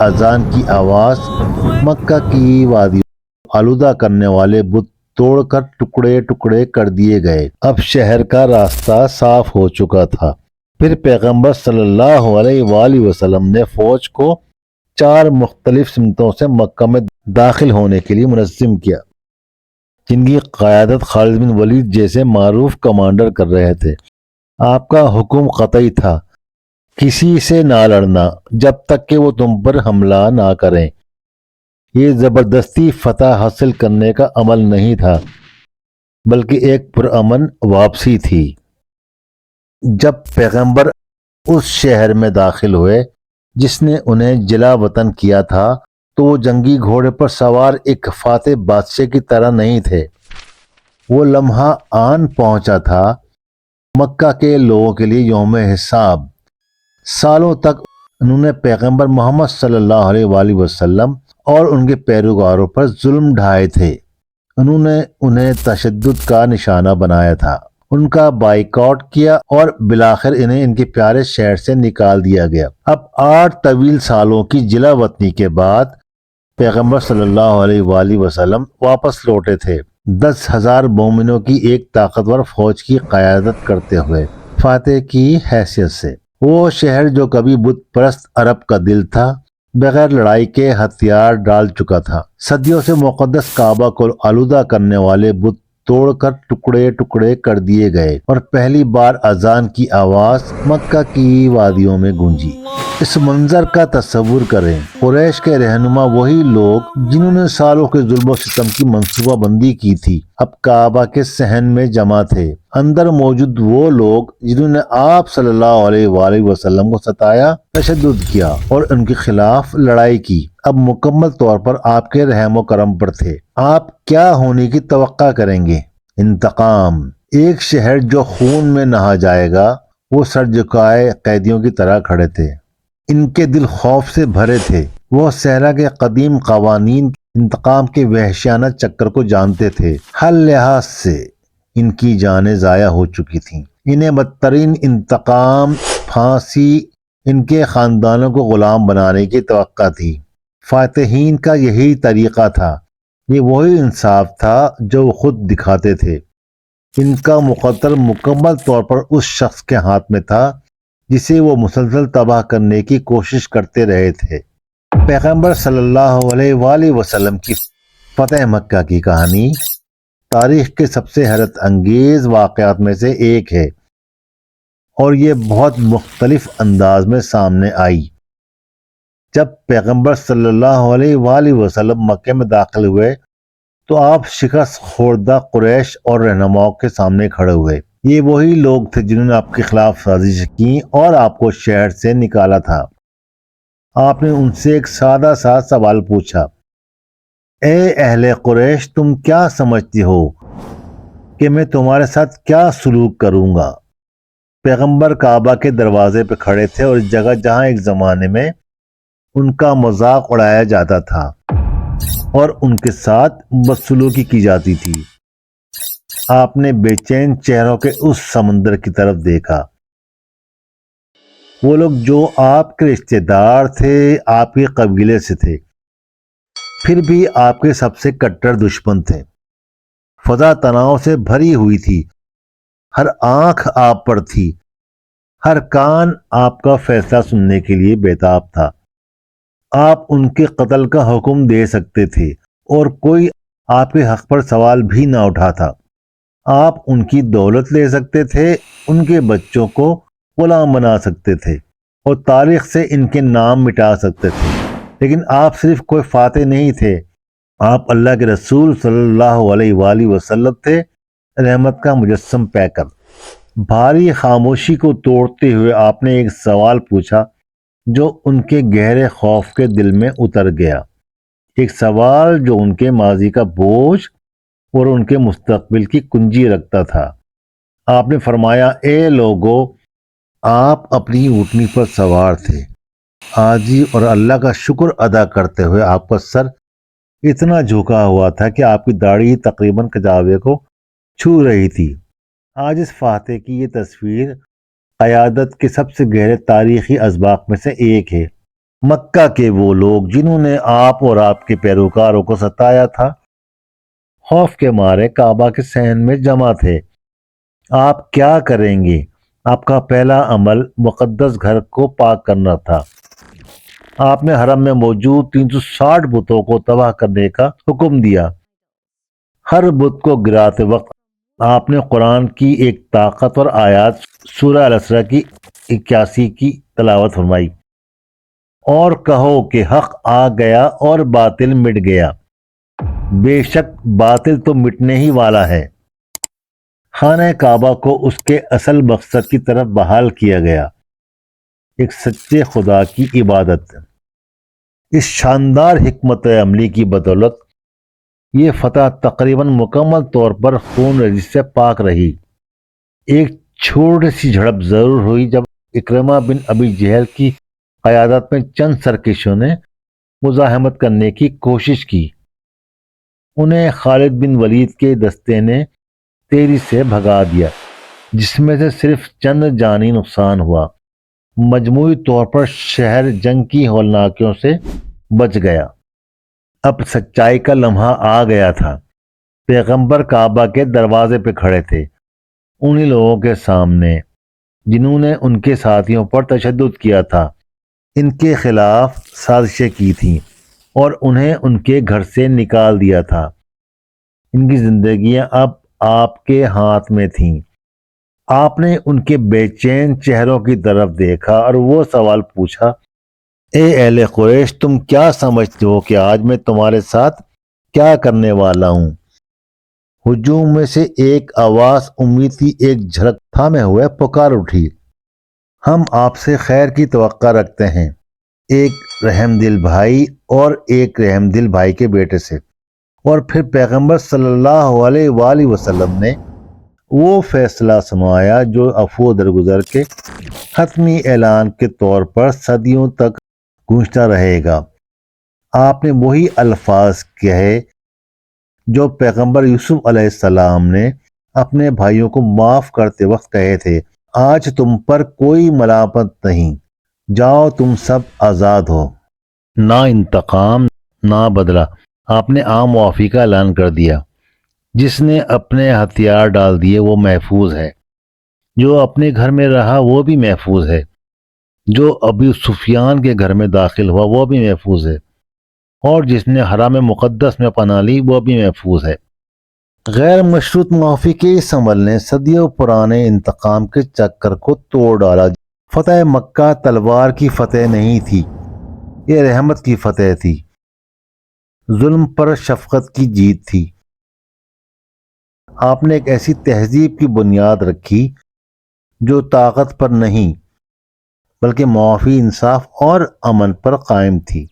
اذان کی آواز مکہ کی وادی آلودہ کرنے والے بت توڑ کر ٹکڑے ٹکڑے کر دیے گئے۔ اب شہر کا راستہ صاف ہو چکا تھا۔ پھر پیغمبر صلی اللہ علیہ وآلہ وسلم نے فوج کو 4 مختلف سمتوں سے مکہ میں داخل ہونے کے لیے منظم کیا، جن کی قیادت خالد بن ولید جیسے معروف کمانڈر کر رہے تھے۔ آپ کا حکم قطعی تھا، کسی سے نہ لڑنا جب تک کہ وہ تم پر حملہ نہ کریں۔ یہ زبردستی فتح حاصل کرنے کا عمل نہیں تھا، بلکہ ایک پرامن واپسی تھی۔ جب پیغمبر اس شہر میں داخل ہوئے جس نے انہیں جلا وطن کیا تھا، تو وہ جنگی گھوڑے پر سوار ایک فاتح بادشاہ کی طرح نہیں تھے۔ وہ لمحہ آن پہنچا تھا، مکہ کے لوگوں کے لیے یوم حساب۔ سالوں تک انہوں نے پیغمبر محمد صلی اللہ علیہ وآلہ وسلم اور ان کے پیروکاروں پر ظلم ڈھائے تھے۔ انہوں نے انہیں تشدد کا نشانہ بنایا تھا، ان کا بائیکاٹ کیا اور بالآخر انہیں ان کے پیارے شہر سے نکال دیا گیا۔ اب 8 طویل سالوں کی جلا وطنی کے بعد پیغمبر صلی اللہ علیہ وآلہ وسلم واپس لوٹے تھے، 10,000 مومنوں کی ایک طاقتور فوج کی قیادت کرتے ہوئے، فاتح کی حیثیت سے۔ وہ شہر جو کبھی بت پرست عرب کا دل تھا، بغیر لڑائی کے ہتھیار ڈال چکا تھا۔ صدیوں سے مقدس کعبہ کو آلودہ کرنے والے بت توڑ کر ٹکڑے ٹکڑے کر دیے گئے، اور پہلی بار اذان کی آواز مکہ کی وادیوں میں گونجی۔ اس منظر کا تصور کریں، قریش کے رہنما وہی لوگ جنہوں نے سالوں کے ظلم و ستم کی منصوبہ بندی کی تھی، اب کعبہ کے صحن میں جمع تھے۔ اندر موجود وہ لوگ جنہوں نے آپ صلی اللہ علیہ وآلہ وسلم کو ستایا، تشدد کیا اور ان کے خلاف لڑائی کی، اب مکمل طور پر آپ کے رحم و کرم پر تھے۔ آپ کیا ہونے کی توقع کریں گے؟ انتقام۔ ایک شہر جو خون میں نہا جائے گا۔ وہ سر جھکائے قیدیوں کی طرح کھڑے تھے، ان کے دل خوف سے بھرے تھے۔ وہ صحرا کے قدیم قوانین انتقام کے وحشیانہ چکر کو جانتے تھے۔ ہر لحاظ سے ان کی جانیں ضائع ہو چکی تھیں۔ انہیں بدترین انتقام، پھانسی، ان کے خاندانوں کو غلام بنانے کی توقع تھی۔ فاتحین کا یہی طریقہ تھا، یہ وہی انصاف تھا جو وہ خود دکھاتے تھے۔ ان کا مقدر مکمل طور پر اس شخص کے ہاتھ میں تھا جسے وہ مسلسل تباہ کرنے کی کوشش کرتے رہے تھے۔ پیغمبر صلی اللہ علیہ وآلہ وسلم کی فتح مکہ کی کہانی تاریخ کے سب سے حیرت انگیز واقعات میں سے ایک ہے، اور یہ بہت مختلف انداز میں سامنے آئی۔ جب پیغمبر صلی اللہ علیہ وآلہ وسلم مکہ میں داخل ہوئے تو آپ شکست خوردہ قریش اور رہنماؤں کے سامنے کھڑے ہوئے۔ یہ وہی لوگ تھے جنہوں نے آپ کے خلاف سازش کی اور آپ کو شہر سے نکالا تھا۔ آپ نے ان سے ایک سادہ سا سوال پوچھا، اے اہل قریش، تم کیا سمجھتے ہو کہ میں تمہارے ساتھ کیا سلوک کروں گا؟ پیغمبر کعبہ کے دروازے پہ کھڑے تھے، اور اس جگہ جہاں ایک زمانے میں ان کا مذاق اڑایا جاتا تھا اور ان کے ساتھ بدسلوکی کی جاتی تھی۔ آپ نے بے چین چہروں کے اس سمندر کی طرف دیکھا۔ وہ لوگ جو آپ کے رشتہ دار تھے، آپ کے قبیلے سے تھے، پھر بھی آپ کے سب سے کٹر دشمن تھے۔ فضا تناؤ سے بھری ہوئی تھی، ہر آنکھ آپ پر تھی، ہر کان آپ کا فیصلہ سننے کے لیے بیتاب تھا۔ آپ ان کے قتل کا حکم دے سکتے تھے اور کوئی آپ کے حق پر سوال بھی نہ اٹھاتا۔ آپ ان کی دولت لے سکتے تھے، ان کے بچوں کو غلام بنا سکتے تھے اور تاریخ سے ان کے نام مٹا سکتے تھے، لیکن آپ صرف کوئی فاتح نہیں تھے، آپ اللہ کے رسول صلی اللہ علیہ وآلہ وسلم تھے، رحمت کا مجسم پیکر۔ بھاری خاموشی کو توڑتے ہوئے آپ نے ایک سوال پوچھا جو ان کے گہرے خوف کے دل میں اتر گیا، ایک سوال جو ان کے ماضی کا بوجھ اور ان کے مستقبل کی کنجی رکھتا تھا۔ آپ نے فرمایا، اے لوگو، آپ اپنی اونٹنی پر سوار تھے، عاجزی اور اللہ کا شکر ادا کرتے ہوئے آپ کا سر اتنا جھکا ہوا تھا کہ آپ کی داڑھی تقریباً کجاوے کو چھو رہی تھی۔ آج اس فاتح کی یہ تصویر قیادت کے سب سے گہرے تاریخی اسباق میں سے ایک ہے۔ مکہ کے وہ لوگ جنہوں نے آپ اور آپ کے پیروکاروں کو ستایا تھا خوف کے مارے کعبہ کے صحن میں جمع تھے۔ آپ کیا کریں گے؟ آپ کا پہلا عمل مقدس گھر کو پاک کرنا تھا۔ آپ نے حرم میں موجود 360 بتوں کو تباہ کرنے کا حکم دیا۔ ہر بت کو گراتے وقت آپ نے قرآن کی ایک طاقتور آیات سورہ الاسراء کی 81 کی تلاوت فرمائی، اور کہو کہ حق آ گیا اور باطل مٹ گیا، بے شک باطل تو مٹنے ہی والا ہے۔ خانہ کعبہ کو اس کے اصل مقصد کی طرف بحال کیا گیا، ایک سچے خدا کی عبادت۔ اس شاندار حکمت عملی کی بدولت یہ فتح تقریباً مکمل طور پر خون ریزی سے پاک رہی۔ ایک چھوٹی سی جھڑپ ضرور ہوئی جب اکرمہ بن ابی جہل کی قیادت میں چند سرکشوں نے مزاحمت کرنے کی کوشش کی۔ انہیں خالد بن ولید کے دستے نے تیزی سے بھگا دیا، جس میں سے صرف چند جانی نقصان ہوا۔ مجموعی طور پر شہر جنگ کی ہولناکیوں سے بچ گیا۔ اب سچائی کا لمحہ آ گیا تھا۔ پیغمبر کعبہ کے دروازے پہ کھڑے تھے، انہی لوگوں کے سامنے جنہوں نے ان کے ساتھیوں پر تشدد کیا تھا، ان کے خلاف سازشیں کی تھیں اور انہیں ان کے گھر سے نکال دیا تھا۔ ان کی زندگیاں اب آپ کے ہاتھ میں تھیں۔ آپ نے ان کے بے چین چہروں کی طرف دیکھا اور وہ سوال پوچھا، اے اہل قریش، تم کیا سمجھتے ہو کہ آج میں تمہارے ساتھ کیا کرنے والا ہوں؟ ہجوم میں سے ایک آواز امید کی ایک جھلک تھامے ہوئے پکار اٹھی، ہم آپ سے خیر کی توقع رکھتے ہیں، ایک رحم دل بھائی اور ایک رحم دل بھائی کے بیٹے سے۔ اور پھر پیغمبر صلی اللہ علیہ وآلہ وسلم نے وہ فیصلہ سنایا جو عفو درگزر کے حتمی اعلان کے طور پر صدیوں تک گونجتا رہے گا۔ آپ نے وہی الفاظ کہے جو پیغمبر یوسف علیہ السلام نے اپنے بھائیوں کو معاف کرتے وقت کہے تھے، آج تم پر کوئی ملامت نہیں، جاؤ تم سب آزاد ہو۔ نہ انتقام نہ بدلہ، آپ نے عام معافی کا اعلان کر دیا۔ جس نے اپنے ہتھیار ڈال دیے وہ محفوظ ہے، جو اپنے گھر میں رہا وہ بھی محفوظ ہے، جو ابو سفیان کے گھر میں داخل ہوا وہ بھی محفوظ ہے، اور جس نے حرم مقدس میں پناہ لی وہ بھی محفوظ ہے۔ غیر مشروط معافی کے اس عمل نے صدیوں پرانے انتقام کے چکر کو توڑ ڈالا۔ فتح مکہ تلوار کی فتح نہیں تھی، یہ رحمت کی فتح تھی، ظلم پر شفقت کی جیت تھی۔ آپ نے ایک ایسی تہذیب کی بنیاد رکھی جو طاقت پر نہیں بلکہ معافی، انصاف اور امن پر قائم تھی۔